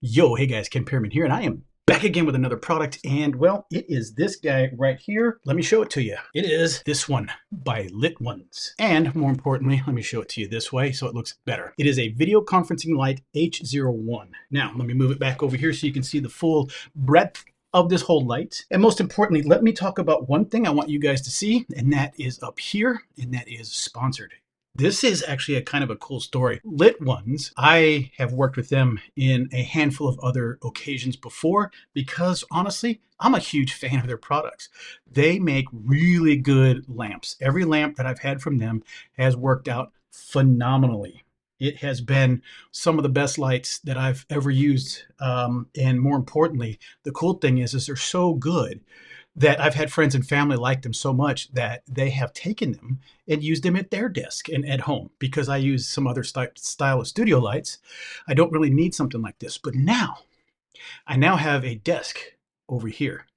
Yo, hey guys, Ken Pearman here, and I am back again with another product. And well, it is this guy right here. Let me show it to you. It is this one by Lit Ones. And more importantly, let me show it to you this way so it looks better. It is a video conferencing light H01. Now, let me move it back over here so you can see the full breadth of this whole light. And most importantly, let me talk about one thing I want you guys to see, and that is up here, and that is sponsored. This is actually a kind of a cool story. Lit Ones, I have worked with them in a handful of other occasions before because honestly, I'm a huge fan of their products. They make really good lamps. Every lamp that I've had from them has worked out phenomenally. It has been some of the best lights that I've ever used. And more importantly, the cool thing is they're so good that I've had friends and family like them so much that they have taken them and used them at their desk and at home. Because I use some other style of studio lights, I don't really need something like this. But now, I now have a desk over here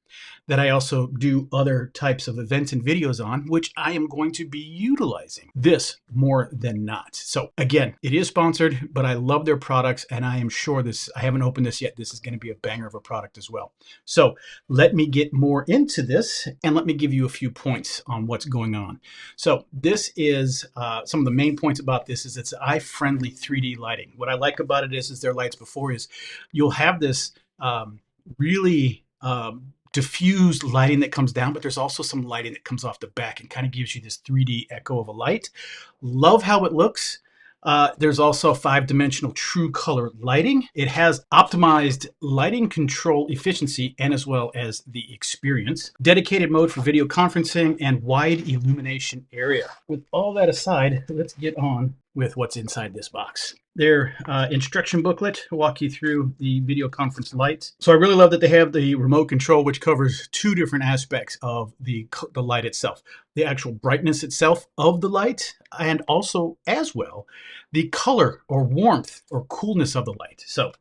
that I also do other types of events and videos on, which I am going to be utilizing this more than not. So again, it is sponsored, but I love their products, and I am sure this, I haven't opened this yet, this is going to be a banger of a product as well. So let me get more into this, and let me give you a few points on what's going on. So this is some of the main points about this is it's eye-friendly 3D lighting. What I like about it is their lights before is you'll have this really diffused lighting that comes down, but there's also some lighting that comes off the back and kind of gives you this 3D echo of a light. Love how it looks. There's also 5-dimensional true color lighting. It has optimized lighting control efficiency and as well as the experience. Dedicated mode for video conferencing and wide illumination area. With all that aside, let's get on with what's inside this box. Their instruction booklet will walk you through the video conference light. So I really love that they have the remote control, which covers 2 different aspects of the light itself. The actual brightness itself of the light, and also as well the color or warmth or coolness of the light. So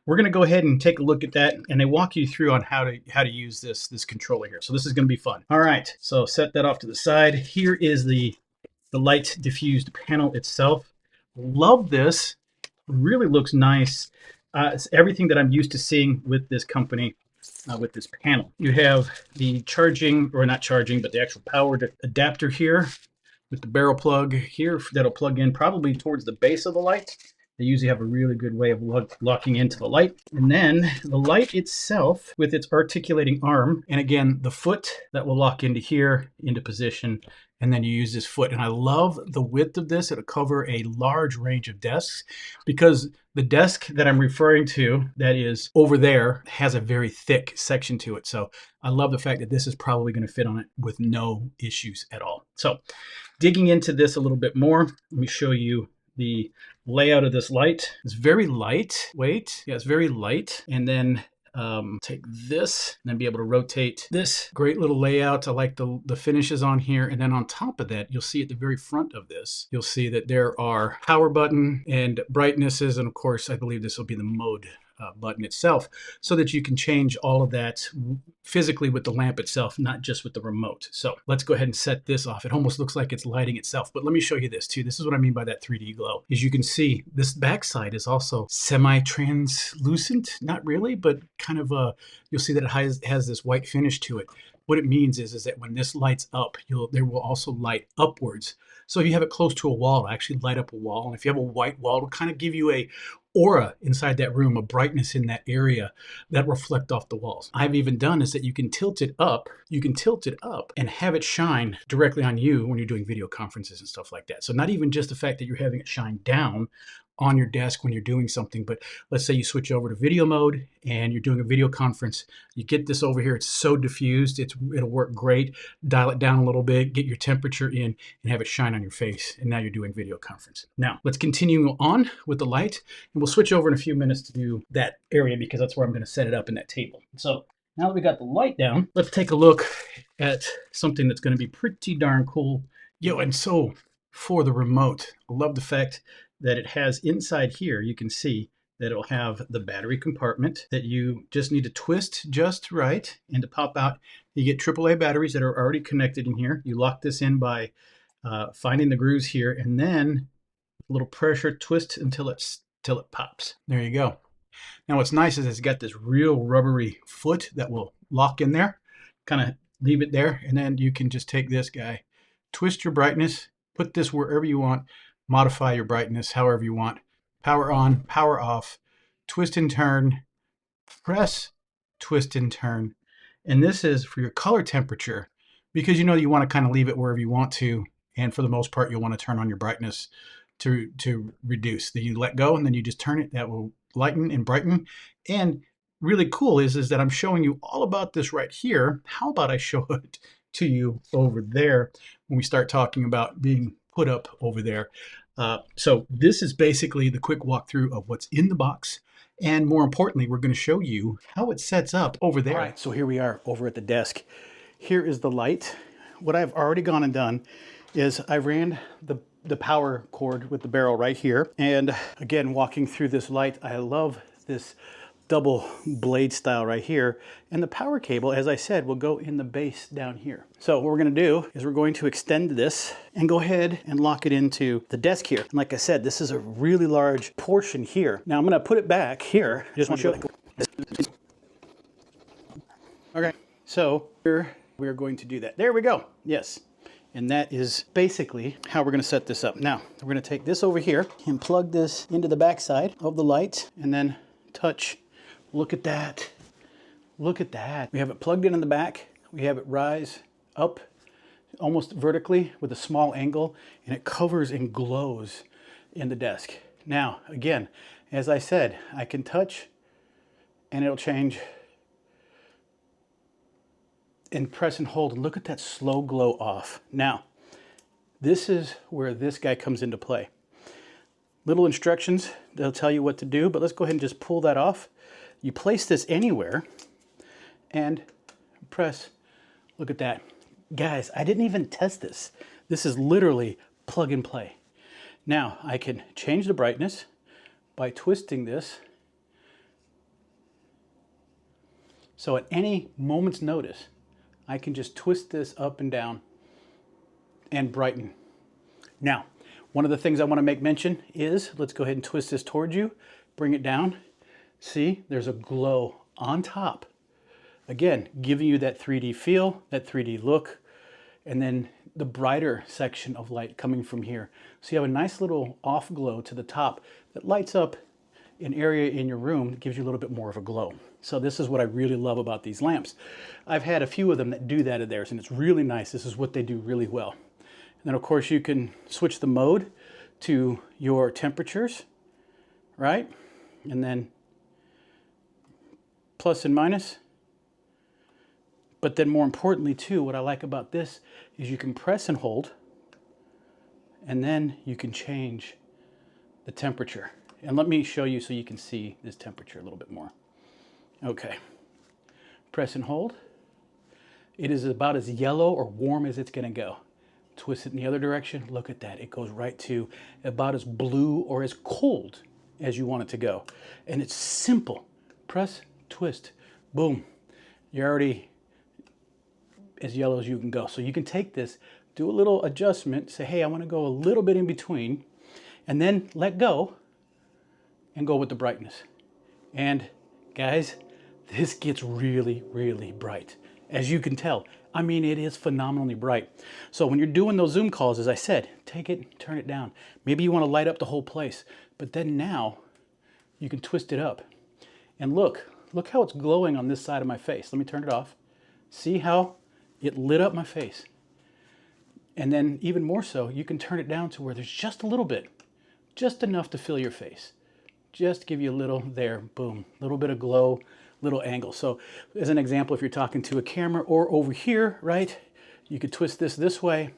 we're going to go ahead and take a look at that, and they walk you through on how to use this controller here. So this is going to be fun. All right, so set that off to the side. Here is the light diffused panel itself. Love this. Really looks nice. It's everything that I'm used to seeing with this company. With this panel, you have the charging, or not charging, but the actual power adapter here with the barrel plug here that'll plug in probably towards the base of the light. They usually have a really good way of locking into the light. And then the light itself with its articulating arm, and again, the foot that will lock into here, into position, and then you use this foot. And I love the width of this. It'll cover a large range of desks because the desk that I'm referring to that is over there has a very thick section to it. So I love the fact that this is probably going to fit on it with no issues at all. So digging into this a little bit more, let me show you the layout of this light. It's very lightweight. Yeah, it's very light. And then take this and then be able to rotate this. Great little layout. I like the finishes on here. And then on top of that, you'll see at the very front of this, you'll see that there are power button and brightnesses. And of course, I believe this will be the mode button itself, so that you can change all of that physically with the lamp itself, not just with the remote. So let's go ahead and set this off. It almost looks like it's lighting itself, but let me show you this too. This is what I mean by that 3D glow. As you can see, this backside is also semi-translucent, not really, but kind of you'll see that it has this white finish to it. What it means is that when this lights up, there will also light upwards. So if you have it close to a wall, it'll actually light up a wall. And if you have a white wall, it'll kind of give you a aura inside that room, a brightness in that area that reflect off the walls. I've even done is that you can tilt it up and have it shine directly on you when you're doing video conferences and stuff like that. So not even just the fact that you're having it shine down on your desk when you're doing something, but let's say you switch over to video mode and you're doing a video conference, you get this over here, it's so diffused, it'll work great. Dial it down a little bit, get your temperature in, and have it shine on your face, and now you're doing video conference. Now let's continue on with the light, and we'll switch over in a few minutes to do that area because that's where I'm going to set it up in that table. So now that we got the light down, let's take a look at something that's going to be pretty darn cool. And so for the remote, I love the fact that it has inside here, you can see that it'll have the battery compartment that you just need to twist just right, and to pop out, you get AAA batteries that are already connected in here. You lock this in by finding the grooves here, and then a little pressure twist until it pops. There you go. Now what's nice is it's got this real rubbery foot that will lock in there. Kind of leave it there, and then you can just take this guy, twist your brightness, put this wherever you want, modify your brightness however you want. Power on, power off, twist and turn, press, twist and turn. And this is for your color temperature, because you know you want to kind of leave it wherever you want to, and for the most part you'll want to turn on your brightness to reduce. Then you let go and then you just turn it. That will lighten and brighten. And really cool is that I'm showing you all about this right here. How about I show it to you over there when we start talking about being put up over there. So this is basically the quick walkthrough of what's in the box. And more importantly, we're going to show you how it sets up over there. All right, so here we are over at the desk. Here is the light. What I've already gone and done is I ran the power cord with the barrel right here. And again, walking through this light, I love this double blade style right here. And the power cable, as I said, will go in the base down here. So what we're gonna do is we're going to extend this and go ahead and lock it into the desk here. And like I said, this is a really large portion here. Now I'm gonna put it back here. I just want to show you. Okay, so here we're going to do that. There we go, yes. And that is basically how we're going to set this up. Now, we're going to take this over here and plug this into the back side of the light and then touch. Look at that. Look at that. We have it plugged in the back. We have it rise up almost vertically with a small angle, and it covers and glows in the desk. Now, again, as I said, I can touch and it'll change and press and hold. Look at that slow glow off. Now, this is where this guy comes into play. Little instructions, they'll tell you what to do, but let's go ahead and just pull that off. You place this anywhere and press. Look at that. Guys, I didn't even test this. This is literally plug and play. Now, I can change the brightness by twisting this. So at any moment's notice, I can just twist this up and down and brighten. Now, one of the things I want to make mention is, let's go ahead and twist this towards you, bring it down. See, there's a glow on top. Again, giving you that 3D feel, that 3D look, and then the brighter section of light coming from here. So you have a nice little off glow to the top that lights up an area in your room that gives you a little bit more of a glow. So this is what I really love about these lamps. I've had a few of them that do that of theirs, and it's really nice. This is what they do really well. And then of course you can switch the mode to your temperatures, right? And then plus and minus. But then more importantly too, what I like about this is you can press and hold, and then you can change the temperature. And let me show you so you can see this temperature a little bit more. Okay, press and hold. It is about as yellow or warm as it's gonna go. Twist it in the other direction, look at that. It goes right to about as blue or as cold as you want it to go. And it's simple. Press, twist, boom. You're already as yellow as you can go. So you can take this, do a little adjustment, say, hey, I wanna go a little bit in between, and then let go and go with the brightness. And guys, this gets really, really bright. As you can tell, I mean, it is phenomenally bright. So when you're doing those Zoom calls, as I said, take it, turn it down. Maybe you want to light up the whole place, but then now you can twist it up. And look how it's glowing on this side of my face. Let me turn it off. See how it lit up my face? And then even more so, you can turn it down to where there's just a little bit, just enough to fill your face. Just give you a little there, boom, little bit of glow, little angle. So as an example, if you're talking to a camera or over here, right, you could twist this way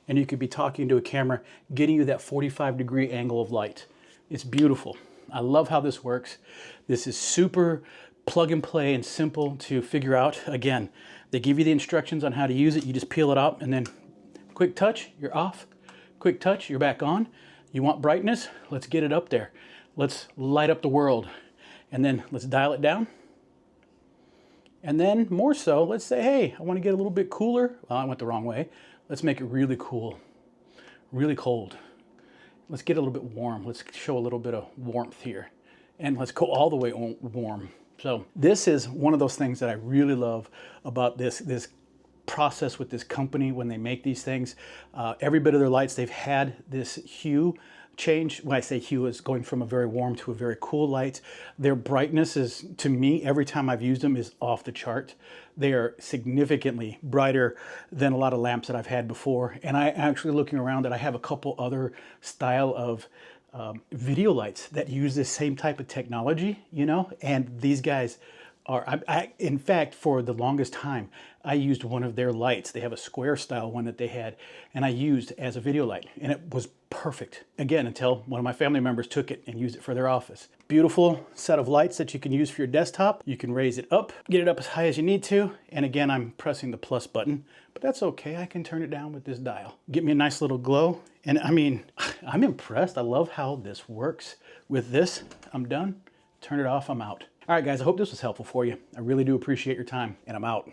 and you could be talking to a camera, getting you that 45-degree angle of light. It's beautiful. I love how this works. This is super plug and play and simple to figure out. Again, they give you the instructions on how to use it. You just peel it up and then quick touch, you're off. Quick touch, you're back on. You want brightness? Let's get it up there. Let's light up the world. And then let's dial it down. And then more so, let's say, hey, I want to get a little bit cooler. Well, I went the wrong way. Let's make it really cool, really cold. Let's get a little bit warm. Let's show a little bit of warmth here. and let's go all the way warm. So this is one of those things that I really love about this process with this company when they make these things. Every bit of their lights, they've had this hue change. When I say hue, is going from a very warm to a very cool light. Their brightness is, to me, every time I've used them, is off the chart. They are significantly brighter than a lot of lamps that I've had before. And I actually, looking around, that I have a couple other style of video lights that use this same type of technology, you know, and these guys are, in fact, for the longest time, I used one of their lights. They have a square style one that they had, and I used as a video light, and it was perfect. Again, until one of my family members took it and used it for their office. Beautiful set of lights that you can use for your desktop. You can raise it up, get it up as high as you need to, and again, I'm pressing the plus button, but that's okay. I can turn it down with this dial. Get me a nice little glow, and I mean, I'm impressed. I love how this works. With this, I'm done. Turn it off, I'm out. All right, guys, I hope this was helpful for you. I really do appreciate your time, and I'm out.